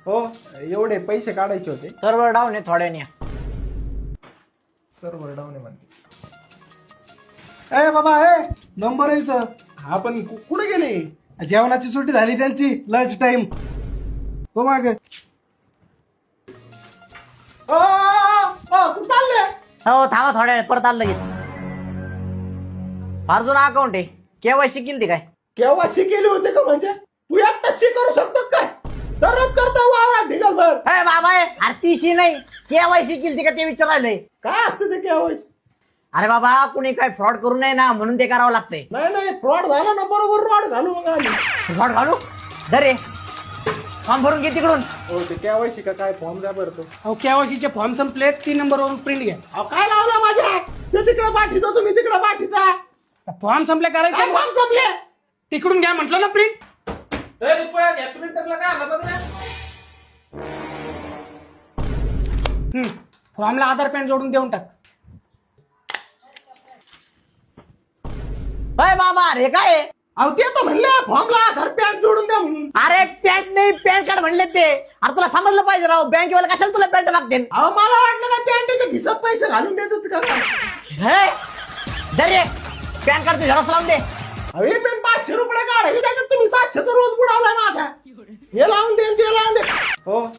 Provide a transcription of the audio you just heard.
हो एवढे पैसे काढायचे होते. सर्व्हर डाऊन आहे थोड्याने. सर्व्हर डाऊन आहे म्हणते. ए बाबा नंबर आहे इथं. हा पण कुठे गेले? जेवणाची सुट्टी झाली त्यांची, लंच टाइम. हो माग कुठं चालले? हो थांबा थोड्या वेळ, परत आलं लगेच. फार जुना अकाउंट आहे. केवायसी केली काय? केव्हा शिकेले होते का? म्हणजे तू एकटाच करू शकतो काय? दररोज करतो वा ढिगलभर. हे बाबा आरतीशी नाही, केवायसी केली का ते विचारायलंय. काय असतं ते केवायसी? अरे बाबा कुणी काय फ्रॉड करू नये ना, म्हणून ते करावं लागतंय. नाही फ्रॉड झाला ना, बरोबर रॉड घालू मग आम्ही. फ्रॉड घालू दरे फॉर्म भरून घे तिकडून. हो ते केवायसी का काय फॉर्म द्या बरं तो. अहो केवायसीचे फॉर्म संपले, 3 नंबरवरून प्रिंट घ्या. अहो काय लावलं माझ्या? ते तिकडे पाठीतो, तुम्ही तिकडे पाठीचा. फॉर्म संपले काय करायचे, फॉर्म संपले? तिकडून घ्या म्हटलं ना प्रिंट. फॉर्मला आधार पॅन जोडून देऊन टाक. अरे बाबा अरे काय आहे? अहो ते तर म्हणले फॉर्मला आधार पॅन जोडून द्या म्हणून. अरे पॅन्ट नाही पॅन कार्ड म्हणले ते. अरे तुला समजलं पाहिजे राव, बँकेवाला कशाला तुला पॅन्ट मागते. अहो मला वाटलं काय पॅन्टच्या खिशात पैसे घालून देतात का काय? दरे पॅन कार्ड झेरॉक्स लावून दे. अहो हे पण 500 रुपये काढायचे, त्याच्यात तुम्ही 700 रोज बुडावलाय माझा. हे लावून दे ते लावून दे. हो